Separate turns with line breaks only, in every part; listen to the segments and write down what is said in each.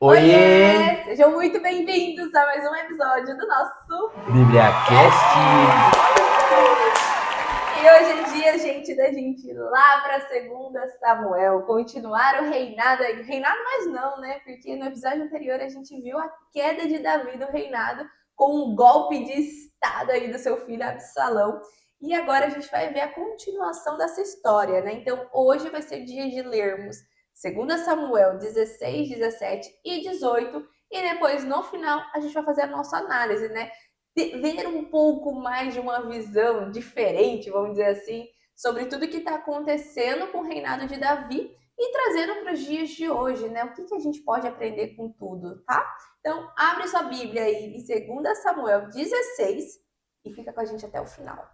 Oiê!
Oiê! Sejam muito bem-vindos a mais um episódio do nosso
BíbliaCast!
Cast. E hoje é dia, gente, da gente ir lá para 2 Samuel, continuar o reinado, mais não, né? Porque no episódio anterior a gente viu a queda de Davi do reinado com um golpe de estado aí do seu filho Absalão. E agora a gente vai ver a continuação dessa história, né? Então hoje vai ser dia de lermos 2 Samuel 16, 17 e 18. E depois, no final, a gente vai fazer a nossa análise, né? Ver um pouco mais de uma visão diferente, vamos dizer assim, sobre tudo que está acontecendo com o reinado de Davi e trazendo para os dias de hoje, né? O que a gente pode aprender com tudo, tá? Então, abre sua Bíblia aí em 2 Samuel 16 e fica com a gente até o final.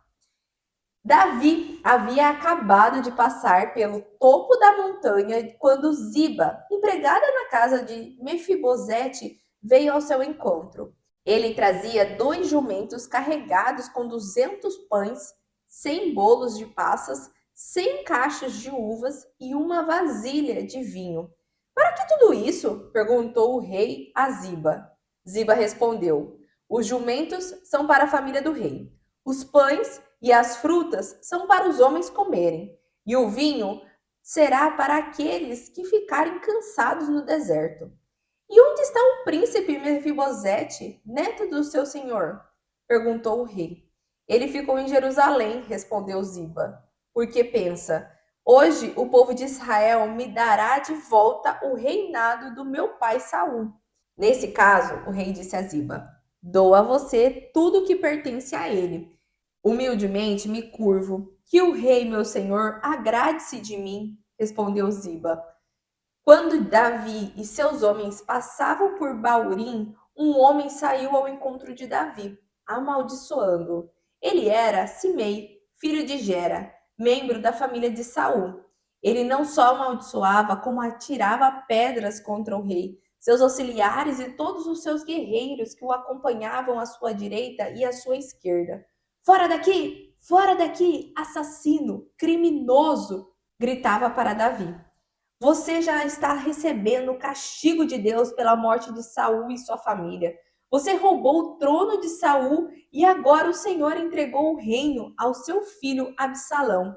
Davi havia acabado de passar pelo topo da montanha quando Ziba, empregada na casa de Mefibosete, veio ao seu encontro. Ele trazia 2 jumentos carregados com 200 pães, 100 bolos de passas, 100 cachos de uvas e uma vasilha de vinho. Para que tudo isso? Perguntou o rei a Ziba. Ziba respondeu: Os jumentos são para a família do rei. Os pães e as frutas são para os homens comerem, e o vinho será para aqueles que ficarem cansados no deserto. E onde está o príncipe Mefibosete, neto do seu senhor? Perguntou o rei. Ele ficou em Jerusalém, respondeu Ziba, porque pensa: hoje o povo de Israel me dará de volta o reinado do meu pai Saul. Nesse caso, o rei disse a Ziba: dou a você tudo o que pertence a ele. Humildemente me curvo. Que o rei, meu senhor, agrade-se de mim, respondeu Ziba. Quando Davi e seus homens passavam por Baurim, um homem saiu ao encontro de Davi, amaldiçoando-o. Ele era Simei, filho de Gera, membro da família de Saul. Ele não só amaldiçoava, como atirava pedras contra o rei, seus auxiliares e todos os seus guerreiros que o acompanhavam à sua direita e à sua esquerda. Fora daqui! Fora daqui! Assassino! Criminoso! Gritava para Davi. Você já está recebendo o castigo de Deus pela morte de Saul e sua família. Você roubou o trono de Saul e agora o Senhor entregou o reino ao seu filho Absalão.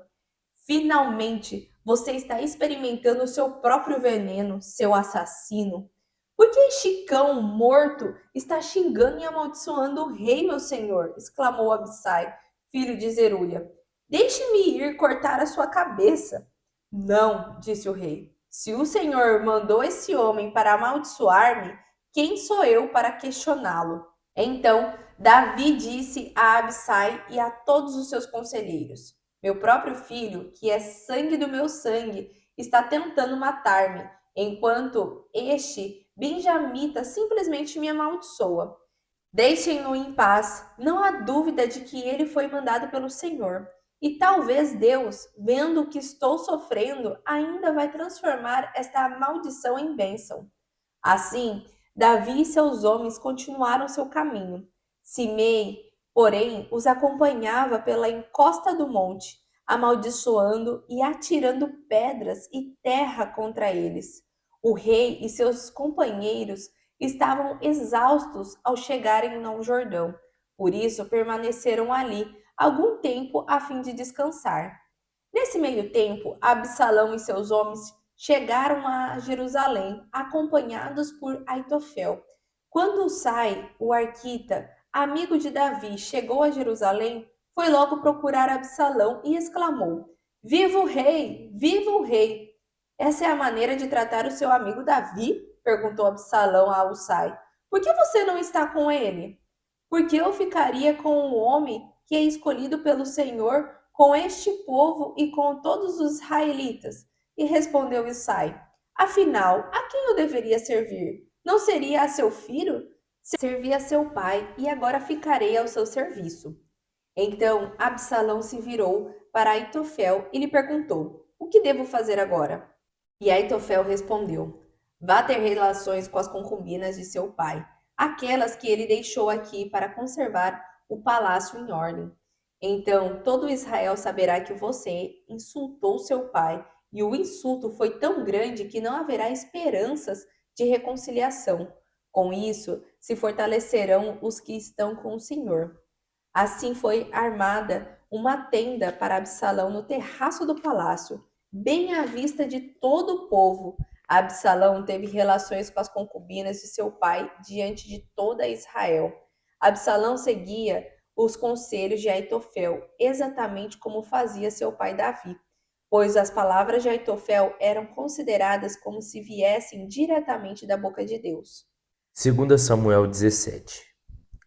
Finalmente, você está experimentando o seu próprio veneno, seu assassino. Por que este cão morto está xingando e amaldiçoando o rei, meu senhor? Exclamou Abissai, filho de Zeruia. Deixe-me ir cortar a sua cabeça. Não, disse o rei. Se o senhor mandou esse homem para amaldiçoar-me, quem sou eu para questioná-lo? Então Davi disse a Abissai e a todos os seus conselheiros: Meu próprio filho, que é sangue do meu sangue, está tentando matar-me, enquanto este benjamita simplesmente me amaldiçoa. Deixem-no em paz. Não há dúvida de que ele foi mandado pelo Senhor. E talvez Deus, vendo o que estou sofrendo, ainda vai transformar esta maldição em bênção. Assim, Davi e seus homens continuaram seu caminho. Simei, porém, os acompanhava pela encosta do monte, amaldiçoando e atirando pedras e terra contra eles. O rei e seus companheiros estavam exaustos ao chegarem ao Jordão, por isso permaneceram ali algum tempo a fim de descansar. Nesse meio tempo, Absalão e seus homens chegaram a Jerusalém, acompanhados por Aitofel. Quando Sai, o arquita, amigo de Davi, chegou a Jerusalém, foi logo procurar Absalão e exclamou: Viva o rei! Viva o rei! Essa é a maneira de tratar o seu amigo Davi? Perguntou Absalão a Usai. Por que você não está com ele? Porque eu ficaria com o homem que é escolhido pelo Senhor, com este povo e com todos os israelitas. E respondeu Isai: Afinal, a quem eu deveria servir? Não seria a seu filho? Servi a seu pai, e agora ficarei ao seu serviço. Então Absalão se virou para Aitofel e lhe perguntou: O que devo fazer agora? E Aitofel respondeu: Vá ter relações com as concubinas de seu pai, aquelas que ele deixou aqui para conservar o palácio em ordem. Então todo Israel saberá que você insultou seu pai, e o insulto foi tão grande que não haverá esperanças de reconciliação. Com isso, se fortalecerão os que estão com o Senhor. Assim foi armada uma tenda para Absalão no terraço do palácio, bem à vista de todo o povo. Absalão teve relações com as concubinas de seu pai diante de toda Israel. Absalão seguia os conselhos de Aitofel, exatamente como fazia seu pai Davi, pois as palavras de Aitofel eram consideradas como se viessem diretamente da boca de Deus.
2 Samuel 17.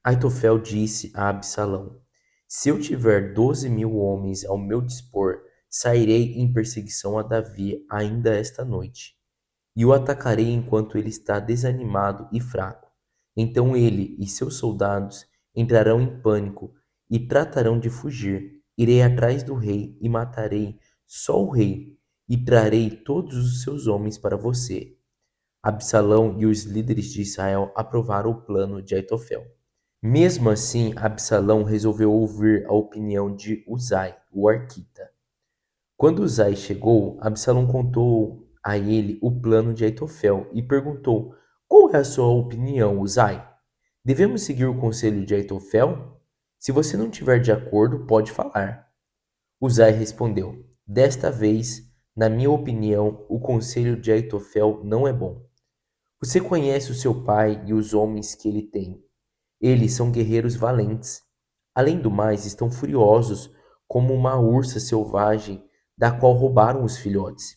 Aitofel disse a Absalão: Se eu tiver 12.000 homens ao meu dispor, sairei em perseguição a Davi ainda esta noite, e o atacarei enquanto ele está desanimado e fraco. Então ele e seus soldados entrarão em pânico e tratarão de fugir. Irei atrás do rei e matarei só o rei, e trarei todos os seus homens para você. Absalão e os líderes de Israel aprovaram o plano de Aitofel. Mesmo assim, Absalão resolveu ouvir a opinião de Uzai, o arquita. Quando Uzai chegou, Absalão contou a ele o plano de Aitofel e perguntou: Qual é a sua opinião, Uzai? Devemos seguir o conselho de Aitofel? Se você não estiver de acordo, pode falar. Uzai respondeu: Desta vez, na minha opinião, o conselho de Aitofel não é bom. Você conhece o seu pai e os homens que ele tem. Eles são guerreiros valentes. Além do mais, estão furiosos como uma ursa selvagem da qual roubaram os filhotes.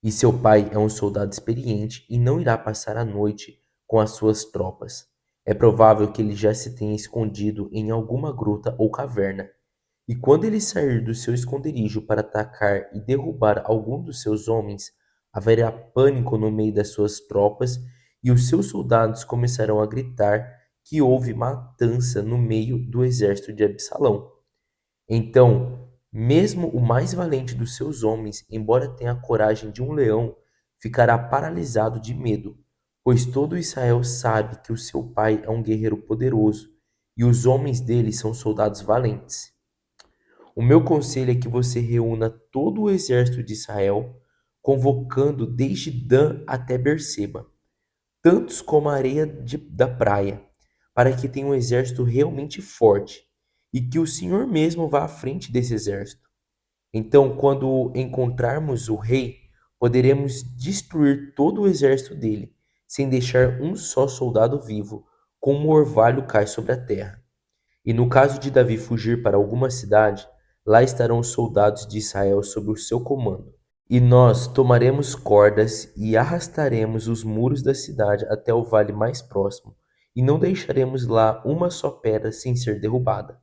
E seu pai é um soldado experiente e não irá passar a noite com as suas tropas. É provável que ele já se tenha escondido em alguma gruta ou caverna. E quando ele sair do seu esconderijo para atacar e derrubar algum dos seus homens, haverá pânico no meio das suas tropas e os seus soldados começarão a gritar que houve matança no meio do exército de Absalão. Então, mesmo o mais valente dos seus homens, embora tenha a coragem de um leão, ficará paralisado de medo, pois todo Israel sabe que o seu pai é um guerreiro poderoso e os homens dele são soldados valentes. O meu conselho é que você reúna todo o exército de Israel, convocando desde Dan até Berseba, tantos como a areia da praia, para que tenha um exército realmente forte e que o Senhor mesmo vá à frente desse exército. Então, quando encontrarmos o rei, poderemos destruir todo o exército dele, sem deixar um só soldado vivo, como o orvalho cai sobre a terra. E no caso de Davi fugir para alguma cidade, lá estarão os soldados de Israel sob o seu comando. E nós tomaremos cordas e arrastaremos os muros da cidade até o vale mais próximo, e não deixaremos lá uma só pedra sem ser derrubada.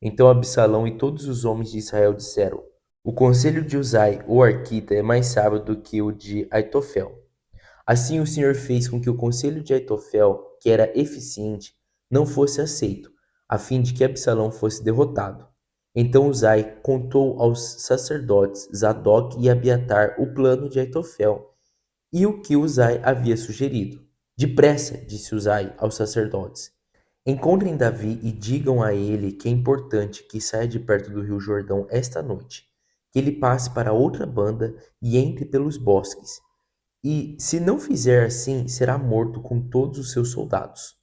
Então Absalão e todos os homens de Israel disseram: O conselho de Uzai, o arquita, é mais sábio do que o de Aitofel. Assim o Senhor fez com que o conselho de Aitofel, que era eficiente, não fosse aceito, a fim de que Absalão fosse derrotado. Então Uzai contou aos sacerdotes Zadok e Abiatar o plano de Aitofel e o que Uzai havia sugerido. Depressa, disse Uzai aos sacerdotes, encontrem Davi e digam a ele que é importante que saia de perto do rio Jordão esta noite, que ele passe para outra banda e entre pelos bosques. E, se não fizer assim, será morto com todos os seus soldados.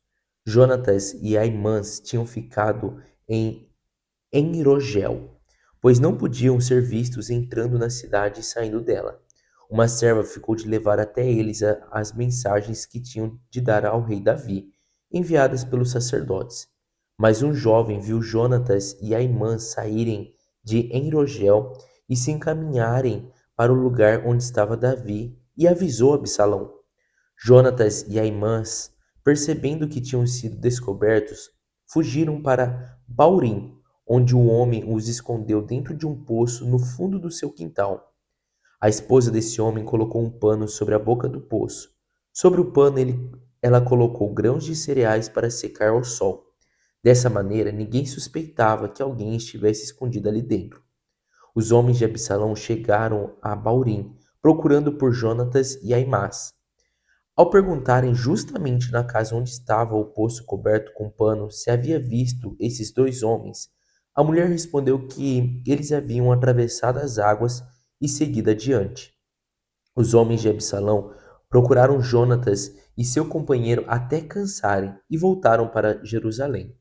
Jonatas e Aimãs tinham ficado em Enrogel, pois não podiam ser vistos entrando na cidade e saindo dela. Uma serva ficou de levar até eles as mensagens que tinham de dar ao rei Davi, enviadas pelos sacerdotes. Mas um jovem viu Jonatas e Aimã saírem de Enrogel e se encaminharem para o lugar onde estava Davi e avisou Absalão. Jonatas e Aimãs, percebendo que tinham sido descobertos, fugiram para Baurim, onde o homem os escondeu dentro de um poço no fundo do seu quintal. A esposa desse homem colocou um pano sobre a boca do poço. Sobre o pano ela colocou grãos de cereais para secar ao sol. Dessa maneira, ninguém suspeitava que alguém estivesse escondido ali dentro. Os homens de Absalão chegaram a Baurim, procurando por Jonatas e Aimás. Ao perguntarem justamente na casa onde estava o poço coberto com pano se havia visto esses dois homens, a mulher respondeu que eles haviam atravessado as águas e seguido adiante. Os homens de Absalão Procuraram Jonatas e seu companheiro até cansarem e voltaram para Jerusalém.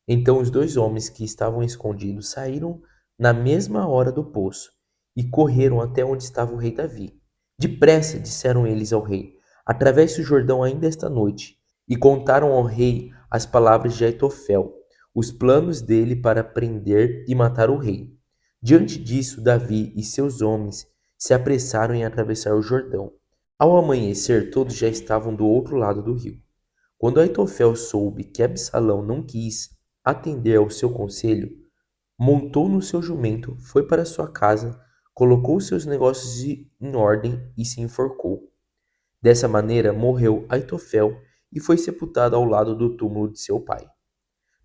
Então os dois homens que estavam escondidos saíram na mesma hora do poço e correram até onde estava o rei Davi. Depressa, disseram eles ao rei, atravesse o Jordão ainda esta noite. E contaram ao rei as palavras de Aitofel, os planos dele para prender e matar o rei. Diante disso, Davi e seus homens se apressaram em atravessar o Jordão. Ao amanhecer, todos já estavam do outro lado do rio. Quando Aitofel soube que Absalão não quis atender ao seu conselho, montou no seu jumento, foi para sua casa, colocou seus negócios em ordem e se enforcou. Dessa maneira morreu Aitofel e foi sepultado ao lado do túmulo de seu pai.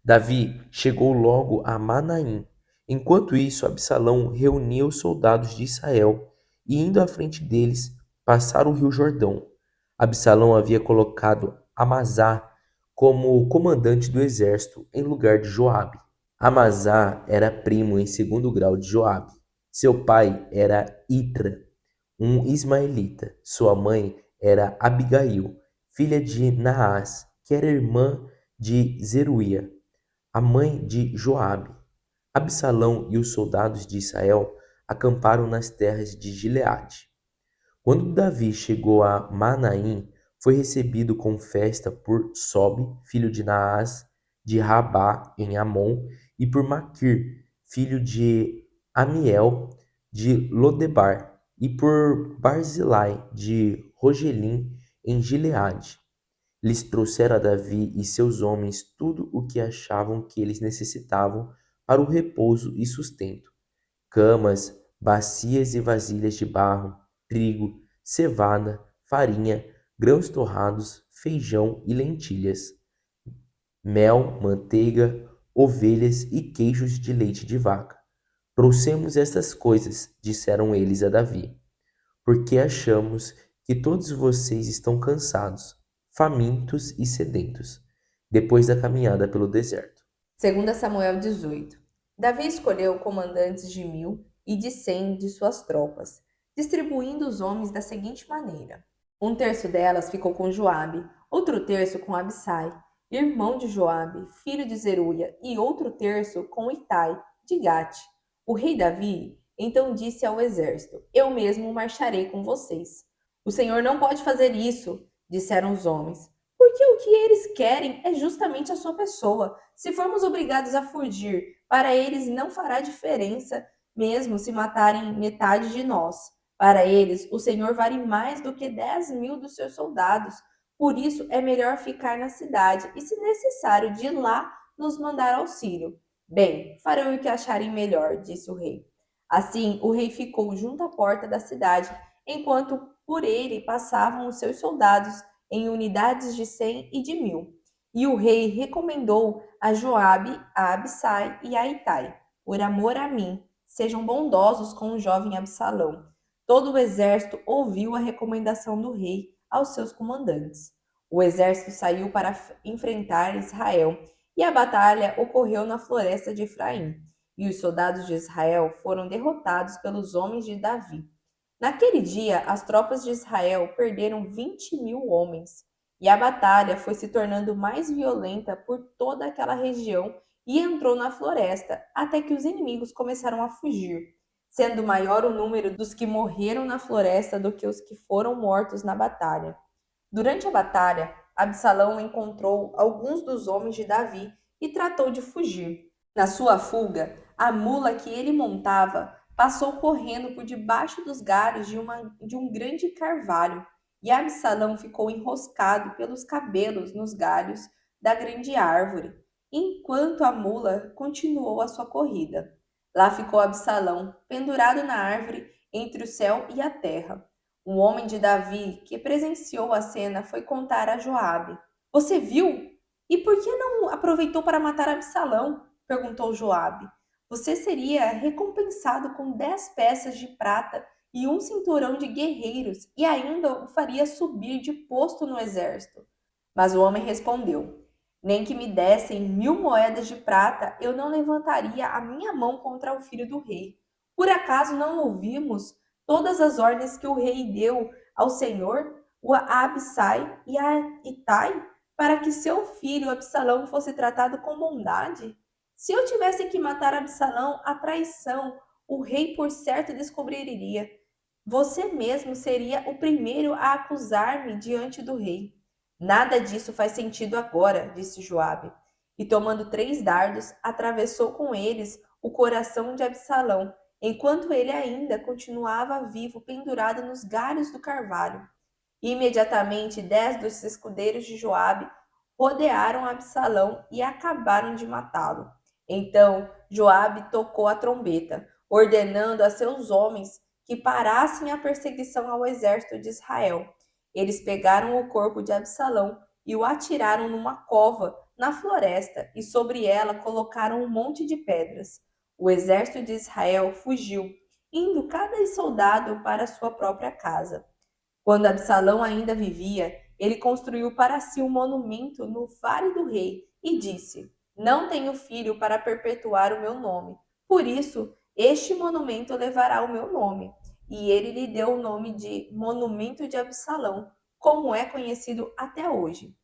Davi chegou logo a Manaim. Enquanto isso, Absalão reunia os soldados de Israel e, indo à frente deles, passaram o rio Jordão. Absalão havia colocado Amazá como comandante do exército em lugar de Joabe. Amazá era primo em segundo grau de Joabe. Seu pai era Itra, um ismaelita. Sua mãe era Abigail, filha de Naás, que era irmã de Zeruia, a mãe de Joabe. Absalão e os soldados de Israel acamparam nas terras de Gileade. Quando Davi chegou a Manaim, foi recebido com festa por Sobe, filho de Naás, de Rabá, em Amon, e por Maquir, filho de Amiel, de Lodebar, e por Barzilai, de Rogelim, em Gileade. Eles trouxeram a Davi e seus homens tudo o que achavam que eles necessitavam para o repouso e sustento: camas, bacias e vasilhas de barro, trigo, cevada, farinha, grãos torrados, feijão e lentilhas, mel, manteiga, ovelhas e queijos de leite de vaca. Trouxemos estas coisas, disseram eles a Davi, porque achamos que todos vocês estão cansados, famintos e sedentos, depois da caminhada pelo deserto.
2 Samuel 18. Davi escolheu comandantes de 1.000 e de 100 de suas tropas, distribuindo os homens da seguinte maneira: um terço delas ficou com Joabe, outro terço com Abissai, irmão de Joabe, filho de Zeruia, e outro terço com Itai, de Gate. O rei Davi então disse ao exército: eu mesmo marcharei com vocês. O Senhor não pode fazer isso, disseram os homens, porque o que eles querem é justamente a sua pessoa. Se formos obrigados a fugir, para eles não fará diferença, mesmo se matarem metade de nós. Para eles, o Senhor vale mais do que 10.000 dos seus soldados. Por isso, é melhor ficar na cidade e, se necessário, de lá nos mandar auxílio. Bem, farão o que acharem melhor, disse o rei. Assim, o rei ficou junto à porta da cidade, enquanto por ele passavam os seus soldados em unidades de 100 e de 1.000. E o rei recomendou a Joabe, a Abissai e a Itai: por amor a mim, sejam bondosos com o jovem Absalão. Todo o exército ouviu a recomendação do rei aos seus comandantes. O exército saiu para enfrentar Israel, e a batalha ocorreu na floresta de Efraim, e os soldados de Israel foram derrotados pelos homens de Davi. Naquele dia, as tropas de Israel perderam 20.000 homens, e a batalha foi se tornando mais violenta por toda aquela região e entrou na floresta, até que os inimigos começaram a fugir, sendo maior o número dos que morreram na floresta do que os que foram mortos na batalha. Durante a batalha, Absalão encontrou alguns dos homens de Davi e tratou de fugir. Na sua fuga, a mula que ele montava passou correndo por debaixo dos galhos de um grande carvalho, e Absalão ficou enroscado pelos cabelos nos galhos da grande árvore, enquanto a mula continuou a sua corrida. Lá ficou Absalão, pendurado na árvore entre o céu e a terra. Um homem de Davi que presenciou a cena foi contar a Joabe: você viu? E por que não aproveitou para matar Absalão? Perguntou Joabe. Você seria recompensado com 10 peças de prata e um cinturão de guerreiros, e ainda o faria subir de posto no exército. Mas o homem respondeu: nem que me dessem 1.000 moedas de prata, eu não levantaria a minha mão contra o filho do rei. Por acaso não ouvimos todas as ordens que o rei deu ao Senhor? o Abissai e a Itai, para que seu filho Absalão fosse tratado com bondade? Se eu tivesse que matar Absalão, a traição, o rei por certo descobriria. Você mesmo seria o primeiro a acusar-me diante do rei. Nada disso faz sentido agora, disse Joabe. E tomando 3 dardos, atravessou com eles o coração de Absalão, enquanto ele ainda continuava vivo pendurado nos galhos do carvalho. Imediatamente 10 dos escudeiros de Joabe rodearam Absalão e acabaram de matá-lo. Então Joabe tocou a trombeta, ordenando a seus homens que parassem a perseguição ao exército de Israel. Eles pegaram o corpo de Absalão e o atiraram numa cova na floresta e sobre ela colocaram um monte de pedras. O exército de Israel fugiu, indo cada soldado para sua própria casa. Quando Absalão ainda vivia, ele construiu para si um monumento no Vale do Rei e disse: Não tenho filho para perpetuar o meu nome. Por isso, este monumento levará o meu nome. E ele lhe deu o nome de Monumento de Absalão, como é conhecido até hoje.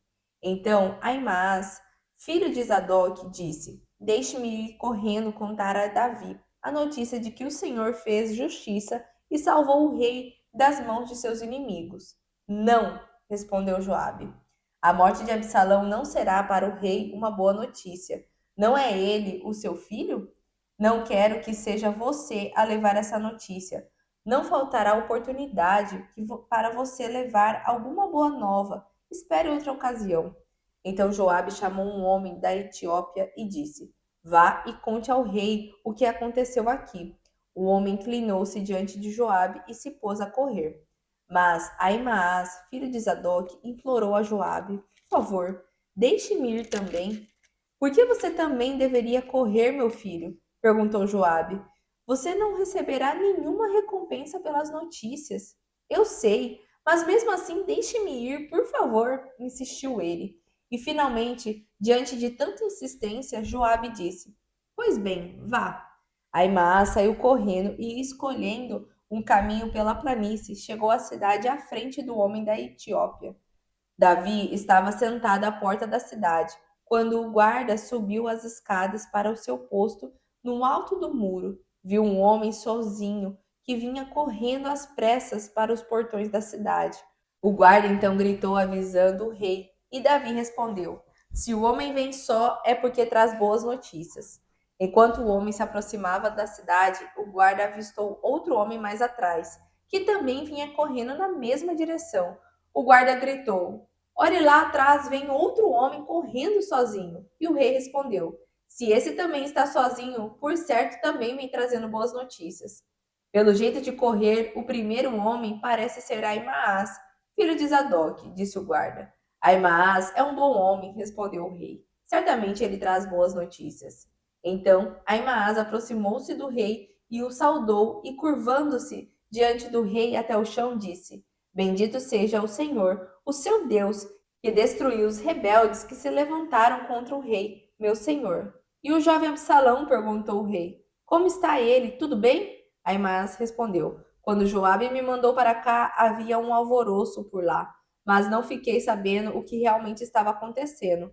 Então Ahimaás, filho de Zadok, disse: Deixe-me ir correndo contar a Davi a notícia de que o Senhor fez justiça e salvou o rei das mãos de seus inimigos. Não, respondeu Joabe. A morte de Absalão não será para o rei uma boa notícia. Não é ele o seu filho? Não quero que seja você a levar essa notícia. Não faltará oportunidade para você levar alguma boa nova. Espere outra ocasião. Então Joabe chamou um homem da Etiópia e disse: Vá e conte ao rei o que aconteceu aqui. O homem inclinou-se diante de Joabe e se pôs a correr. Mas Ahimaás, filho de Zadok, implorou a Joabe: Por favor, deixe-me ir também. Por que você também deveria correr, meu filho? Perguntou Joabe. Você não receberá nenhuma recompensa pelas notícias. Eu sei, mas mesmo assim deixe-me ir, por favor, insistiu ele. E finalmente, diante de tanta insistência, Joabe disse: Pois bem, vá. Ahimaás saiu correndo e, escolhendo um caminho pela planície, chegou à cidade à frente do homem da Etiópia. Davi estava sentado à porta da cidade, quando o guarda subiu as escadas para o seu posto no alto do muro. Viu um homem sozinho que vinha correndo às pressas para os portões da cidade. O guarda então gritou avisando o rei, e Davi respondeu: Se o homem vem só, é porque traz boas notícias. Enquanto o homem se aproximava da cidade, o guarda avistou outro homem mais atrás, que também vinha correndo na mesma direção. O guarda gritou: Olhe lá atrás, vem outro homem correndo sozinho. E o rei respondeu: Se esse também está sozinho, por certo também vem trazendo boas notícias. Pelo jeito de correr, o primeiro homem parece ser Ahimaás, filho de Zadok, disse o guarda. Ahimaás é um bom homem, respondeu o rei. Certamente ele traz boas notícias. Então Ahimaás aproximou-se do rei e o saudou e, curvando-se diante do rei até o chão, disse: Bendito seja o Senhor, o seu Deus, que destruiu os rebeldes que se levantaram contra o rei, meu senhor. E o jovem Absalão? Perguntou o rei. Como está ele? Tudo bem? Ahimaás respondeu: Quando Joabe me mandou para cá, havia um alvoroço por lá, mas não fiquei sabendo o que realmente estava acontecendo.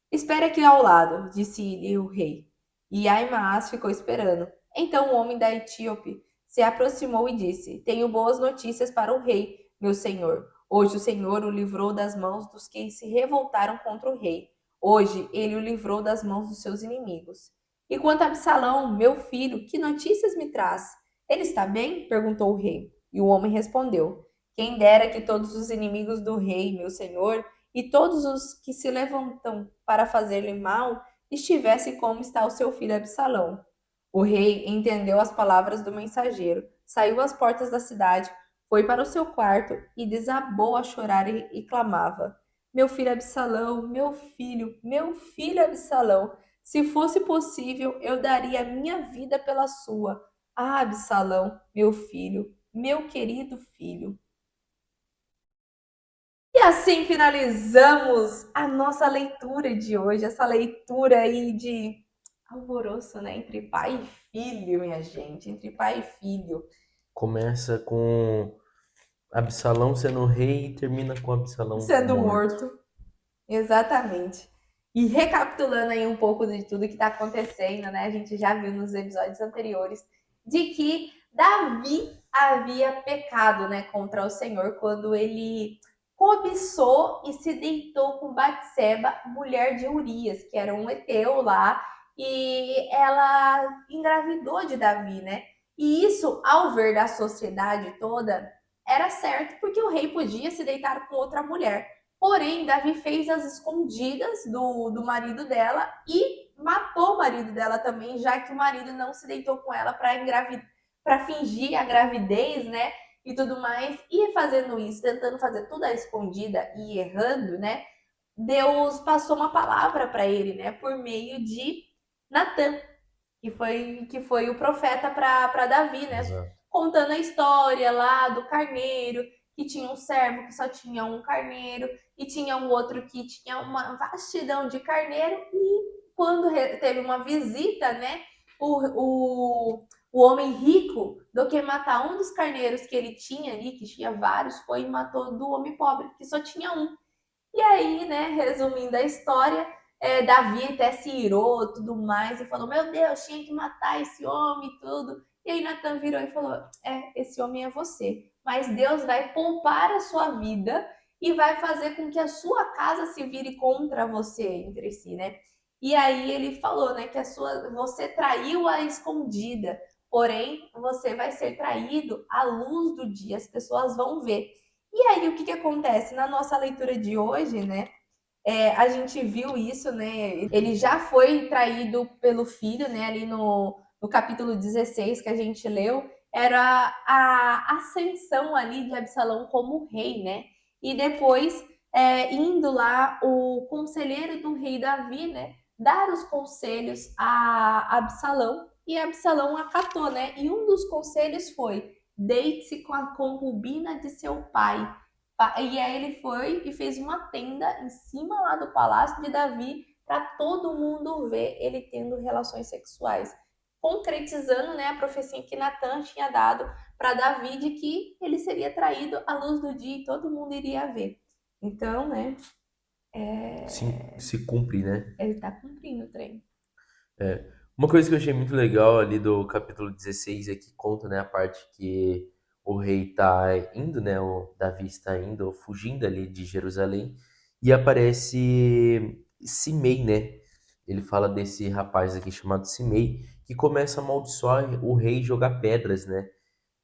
Espere aqui ao lado, disse-lhe o rei. E Ahimaás ficou esperando. Então o homem da Etíope se aproximou e disse: Tenho boas notícias para o rei, meu senhor. Hoje o Senhor o livrou das mãos dos que se revoltaram contra o rei. Hoje ele o livrou das mãos dos seus inimigos. E quanto a Absalão, meu filho, que notícias me traz? Ele está bem? Perguntou o rei. E o homem respondeu: Quem dera que todos os inimigos do rei, meu senhor, e todos os que se levantam para fazer-lhe mal estivessem como está o seu filho Absalão. O rei entendeu as palavras do mensageiro, saiu às portas da cidade, foi para o seu quarto e desabou a chorar e clamava: Meu filho Absalão, meu filho Absalão, se fosse possível, eu daria a minha vida pela sua. Ah, Absalão, meu filho, meu querido filho. E assim finalizamos a nossa leitura de hoje, essa leitura aí de alvoroço, né? Entre pai e filho, minha gente, entre pai e filho.
Começa com Absalão sendo rei e termina com Absalão
sendo
morto.
morto. Exatamente. E recapitulando aí um pouco de tudo que está acontecendo, né? A gente já viu nos episódios anteriores de que Davi havia pecado, né, contra o Senhor quando ele cobiçou e se deitou com Batseba, mulher de Urias, que era um heteu lá, e ela engravidou de Davi, né? E isso, ao ver da sociedade toda, era certo porque o rei podia se deitar com outra mulher. Porém, Davi fez as escondidas do marido dela e matou o marido dela também, já que o marido não se deitou com ela para fingir a gravidez, né? E tudo mais. E fazendo isso, tentando fazer tudo à escondida e errando, né? Deus passou uma palavra para ele, né? Por meio de Natan, que foi o profeta para Davi, né?
Exato.
Contando a história lá do carneiro, que tinha um servo que só tinha um carneiro, e tinha um outro que tinha uma vastidão de carneiro, e quando teve uma visita, né, o homem rico, do que matar um dos carneiros que ele tinha ali, que tinha vários, foi e matou do homem pobre, que só tinha um. E aí, né, resumindo a história, Davi até se irou, tudo mais, e falou, meu Deus, tinha que matar esse homem e tudo. E aí Natan virou e falou, esse homem é você, mas Deus vai poupar a sua vida e vai fazer com que a sua casa se vire contra você entre si, né? E aí ele falou, né, que você traiu a escondida, porém você vai ser traído à luz do dia, as pessoas vão ver. E aí, o que, que acontece? Na nossa leitura de hoje, né? A gente viu isso, né? Ele já foi traído pelo filho, né? Ali no capítulo 16 que a gente leu, era a ascensão ali de Absalão como rei, né? E depois, indo lá, o conselheiro do rei Davi, né? Dar os conselhos a Absalão, e Absalão acatou, né? E um dos conselhos foi: deite-se com a concubina de seu pai. E aí ele foi e fez uma tenda em cima lá do palácio de Davi para todo mundo ver ele tendo relações sexuais, concretizando, né, a profecia que Natan tinha dado para Davi de que ele seria traído à luz do dia e todo mundo iria ver. Então, né,
Se cumpre, né?
ele está cumprindo o trem.
Uma coisa que eu achei muito legal ali do capítulo 16 é que conta, né, a parte que o rei tá indo, né, o Davi está indo, fugindo ali de Jerusalém, e aparece Simei, né? Ele fala desse rapaz aqui chamado Simei, que começa a amaldiçoar o rei e jogar pedras, né?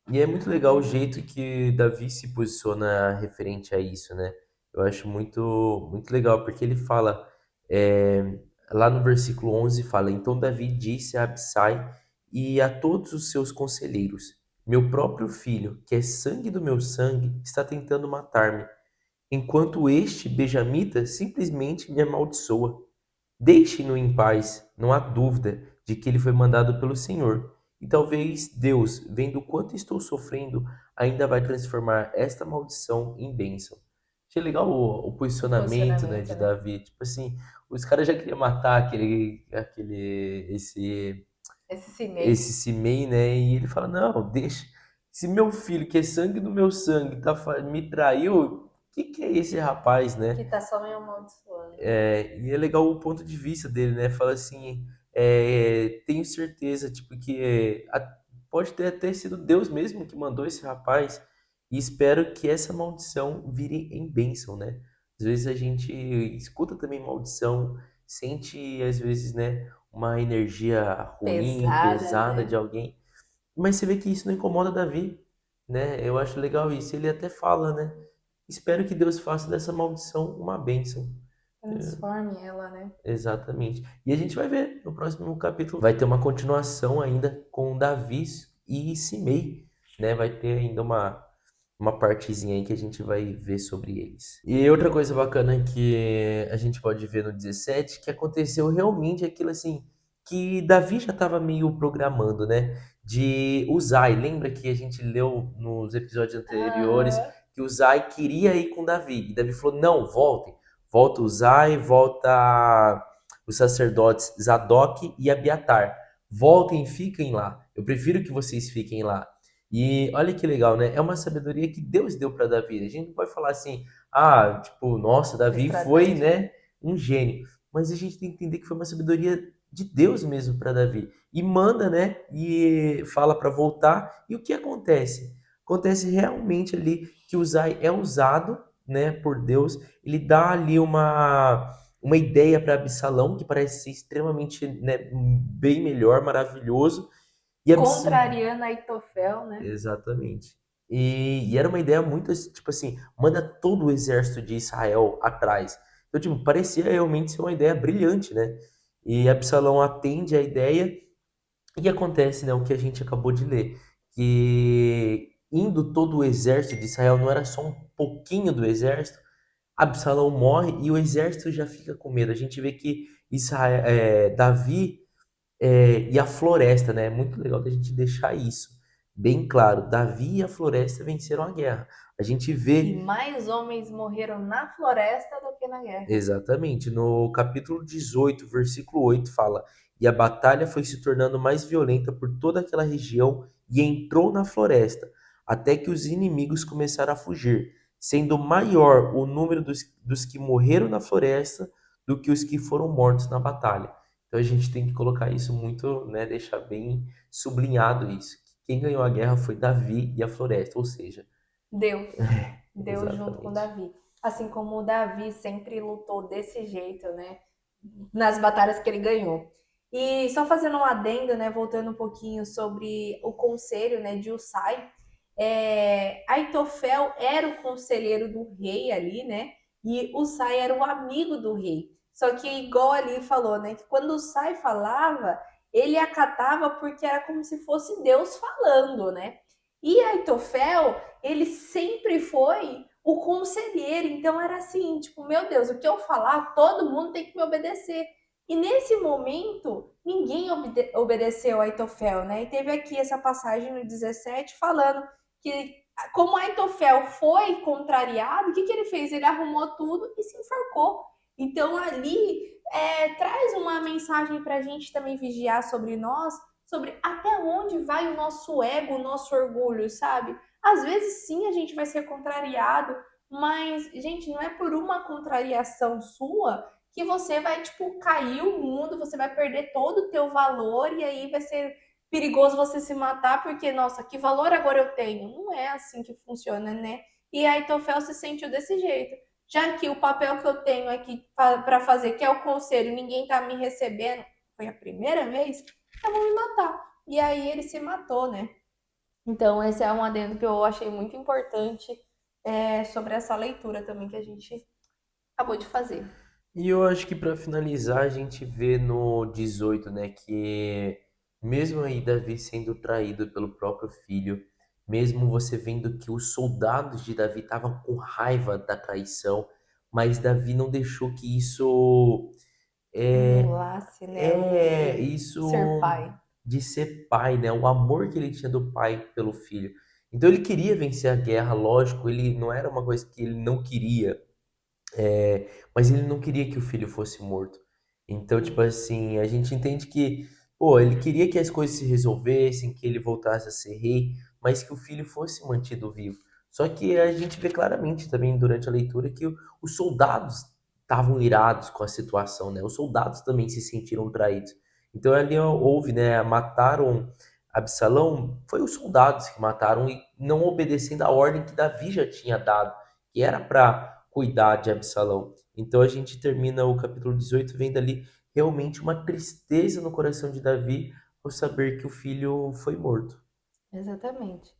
E é muito legal o jeito que Davi se posiciona referente a isso, né? Eu acho muito legal, porque ele fala, é, lá no versículo 11, fala: Então Davi disse a Absai e a todos os seus conselheiros: Meu próprio filho, que é sangue do meu sangue, está tentando matar-me, enquanto este benjamita simplesmente me amaldiçoa. Deixe-no em paz, não há dúvida de que ele foi mandado pelo Senhor. E talvez Deus, vendo o quanto estou sofrendo, ainda vai transformar esta maldição em bênção. Achei legal o posicionamento, né,
Posicionamento,
de
né?
Davi. Tipo assim, os caras já queriam matar
Esse Simei,
esse Simei, né? E ele fala: Não, deixa. Se meu filho, que é sangue do meu sangue, me traiu, o que é esse rapaz,
que
né?
tá só me amaldiçoando.
E é legal o ponto de vista dele, né? Fala assim, tenho certeza, tipo, que pode ter até sido Deus mesmo que mandou esse rapaz, e espero que essa maldição vire em bênção, né? Às vezes a gente escuta também maldição, sente, às vezes, né, uma energia ruim,
Pesada,
pesada de
né?
alguém, mas você vê que isso não incomoda Davi, né? Eu acho legal isso. Ele até fala, né? Espero que Deus faça dessa maldição uma bênção.
Transforme ela, né?
Exatamente. E a gente vai ver no próximo capítulo. Vai ter uma continuação ainda com Davi e Simei, né? Vai ter ainda uma partezinha aí que a gente vai ver sobre eles. E outra coisa bacana que a gente pode ver no 17, que aconteceu realmente aquilo assim, que Davi já estava meio programando, né? De Uzai. Lembra que a gente leu nos episódios anteriores
Aham.
que Uzai queria ir com Davi. E Davi falou: não, voltem. Volta Uzai, volta os sacerdotes Zadok e Abiatar. Voltem e fiquem lá. Eu prefiro que vocês fiquem lá. E olha que legal, né? É uma sabedoria que Deus deu para Davi. A gente não pode falar assim, ah, tipo, nossa, Davi foi,
Estratégia.
né, um gênio. Mas a gente tem que entender que foi uma sabedoria de Deus mesmo para Davi. E manda, né? E fala para voltar. E o que acontece? Acontece realmente ali que Uzai é usado, né, por Deus. Ele dá ali uma ideia para Absalão que parece ser extremamente, né, bem melhor, maravilhoso. E
Contrariando Aitofel, né?
exatamente. E era uma ideia muito, tipo assim, manda todo o exército de Israel atrás. Então, tipo, parecia realmente ser uma ideia brilhante, né? E Absalão atende a ideia e acontece, né, o que a gente acabou de ler, que indo todo o exército de Israel, não era só um pouquinho do exército, Absalão morre e o exército já fica com medo. A gente vê que Davi e a floresta, né? É muito legal da gente deixar isso bem claro. Davi e a floresta venceram a guerra. A gente
E
vê
mais homens morreram na floresta do que na guerra.
exatamente no capítulo 18, versículo 8, fala: E a batalha foi se tornando mais violenta por toda aquela região e entrou na floresta, até que os inimigos começaram a fugir, sendo maior o número dos que morreram na floresta do que os que foram mortos na batalha. Então a gente tem que colocar isso muito, né, deixar bem sublinhado isso. Que quem ganhou a guerra foi Davi e a floresta, ou seja,
Deus. Deus junto com
exatamente.
Davi. Assim como o Davi sempre lutou desse jeito, né? Nas batalhas que ele ganhou. E só fazendo um adendo, né? Voltando um pouquinho sobre o conselho, né? De Usai. Aitofel era o conselheiro do rei ali, né? E Usai era o amigo do rei. Só que igual ali falou, né? Que quando Usai falava, ele acatava porque era como se fosse Deus falando, né? E Aitofel, ele sempre foi o conselheiro, então era assim, tipo, meu Deus, o que eu falar, todo mundo tem que me obedecer. E nesse momento, ninguém obedeceu a Aitofel, né? E teve aqui essa passagem no 17 falando que como Aitofel foi contrariado, o que ele fez? Ele arrumou tudo e se enforcou. Então ali traz uma mensagem para a gente também vigiar sobre nós, sobre até onde vai o nosso ego, o nosso orgulho, sabe? Às vezes sim a gente vai ser contrariado, mas, gente, não é por uma contrariação sua que você vai, tipo, cair o mundo, você vai perder todo o teu valor e aí vai ser perigoso você se matar porque, nossa, que valor agora eu tenho? Não é assim que funciona, né? E aí Tofel se sentiu desse jeito. Já que o papel que eu tenho aqui para fazer, que é o conselho, ninguém tá me recebendo, foi a primeira vez, eu vou me matar. E aí ele se matou, né? Então, esse é um adendo que eu achei muito importante sobre essa leitura também que a gente acabou de fazer.
E eu acho que para finalizar a gente vê no 18, né, que mesmo aí Davi sendo traído pelo próprio filho, mesmo você vendo que os soldados de Davi estavam com raiva da traição, mas Davi não deixou que isso é,
Anulasse, né, o ser
isso
pai.
de ser pai, né, o amor que ele tinha do pai pelo filho. Então ele queria vencer a guerra, lógico, ele não era uma coisa que ele não queria, mas ele não queria que o filho fosse morto. Então, tipo assim, a gente entende que, pô, ele queria que as coisas se resolvessem, que ele voltasse a ser rei, mas que o filho fosse mantido vivo. Só que a gente vê claramente também durante a leitura que os soldados estavam irados com a situação, né? Os soldados também se sentiram traídos. Então ali houve, né? Mataram Absalão, foi os soldados que mataram e não obedecendo a ordem que Davi já tinha dado, que era para cuidar de Absalão. Então a gente termina o capítulo 18 vendo ali realmente uma tristeza no coração de Davi ao saber que o filho foi morto.
Exatamente.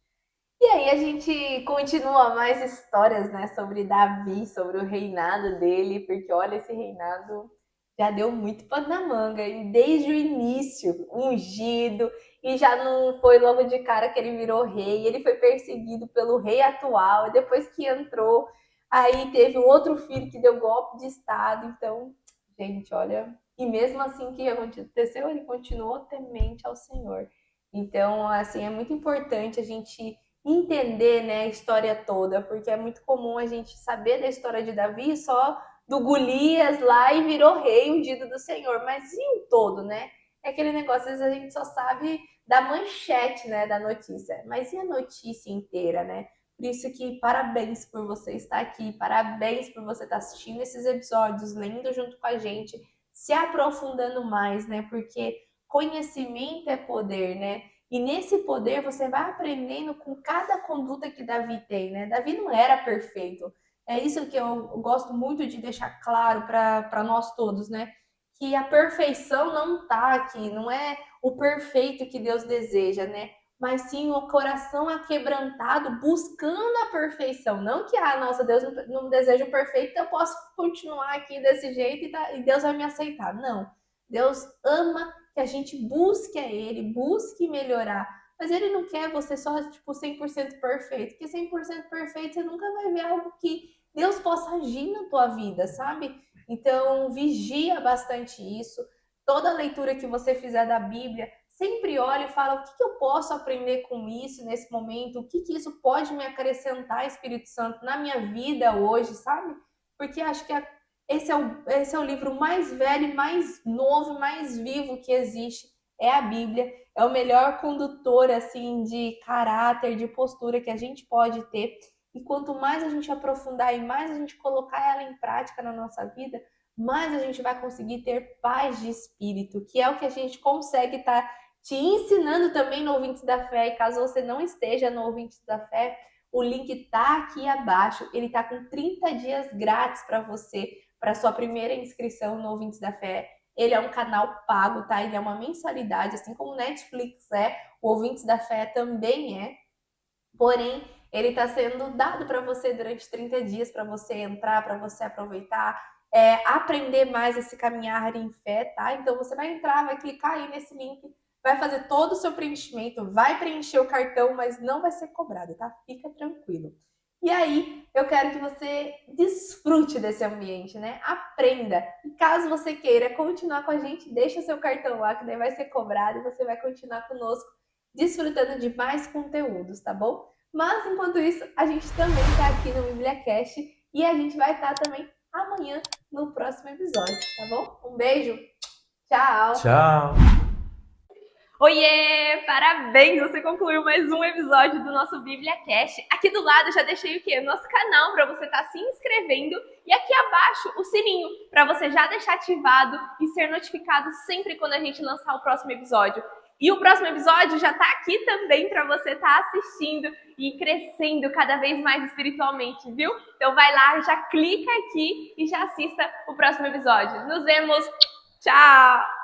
E aí a gente continua mais histórias, né, sobre Davi, sobre o reinado dele, porque olha, esse reinado já deu muito pano na manga, e desde o início, ungido, e já não foi logo de cara que ele virou rei, ele foi perseguido pelo rei atual, e depois que entrou, aí teve um outro filho que deu golpe de estado, então, gente, olha, e mesmo assim que aconteceu, ele continuou temente ao Senhor. Então, assim, é muito importante a gente entender, né, a história toda, porque é muito comum a gente saber da história de Davi só do Golias lá e virou rei ungido do Senhor, mas e o todo, né? É aquele negócio, às vezes a gente só sabe da manchete, né, da notícia, mas e a notícia inteira, né? Por isso que parabéns por você estar aqui, parabéns por você estar assistindo esses episódios, lendo junto com a gente, se aprofundando mais, né? Porque conhecimento é poder, né? E nesse poder você vai aprendendo com cada conduta que Davi tem, né? Davi não era perfeito. É isso que eu gosto muito de deixar claro para nós todos, né? Que a perfeição não está aqui, não é o perfeito que Deus deseja, né? Mas sim o coração aquebrantado buscando a perfeição. Não que, nossa, Deus não deseja o perfeito, então eu posso continuar aqui desse jeito e Deus vai me aceitar. Não. Deus ama que a gente busque a Ele, busque melhorar. Mas Ele não quer você só, tipo, 100% perfeito. Porque 100% perfeito você nunca vai ver algo que Deus possa agir na tua vida, sabe? Então, vigia bastante isso. Toda leitura que você fizer da Bíblia, sempre olhe e fala o que eu posso aprender com isso nesse momento, o que isso pode me acrescentar, Espírito Santo, na minha vida hoje, sabe? Porque acho que esse é o livro mais velho, mais novo, mais vivo que existe, é a Bíblia. É o melhor condutor, assim, de caráter, de postura que a gente pode ter. E quanto mais a gente aprofundar e mais a gente colocar ela em prática na nossa vida, mais a gente vai conseguir ter paz de espírito, que é o que a gente consegue estar te ensinando também no Ouvintes da Fé. E caso você não esteja no Ouvintes da Fé, o link está aqui abaixo. Ele está com 30 dias grátis para você, para sua primeira inscrição no Ouvintes da Fé. Ele é um canal pago, tá? Ele é uma mensalidade, assim como o Netflix é, o Ouvintes da Fé também é. Porém, ele está sendo dado para você durante 30 dias, para você entrar, para você aproveitar, aprender mais esse caminhar em fé, tá? Então você vai entrar, vai clicar aí nesse link, vai fazer todo o seu preenchimento, vai preencher o cartão, mas não vai ser cobrado, tá? Fica tranquilo. E aí, eu quero que você desfrute desse ambiente, né? Aprenda. E caso você queira continuar com a gente, deixa seu cartão lá, que daí vai ser cobrado e você vai continuar conosco desfrutando de mais conteúdos, tá bom? Mas enquanto isso, a gente também tá aqui no BíbliaCast e a gente vai estar também amanhã no próximo episódio, tá bom? Um beijo, tchau!
Tchau!
Oiê! Parabéns! Você concluiu mais um episódio do nosso BíbliaCast. Aqui do lado já deixei o quê? O nosso canal para você estar se inscrevendo e aqui abaixo o sininho para você já deixar ativado e ser notificado sempre quando a gente lançar o próximo episódio. E o próximo episódio já está aqui também para você estar assistindo e crescendo cada vez mais espiritualmente, viu? Então vai lá, já clica aqui e já assista o próximo episódio. Nos vemos! Tchau!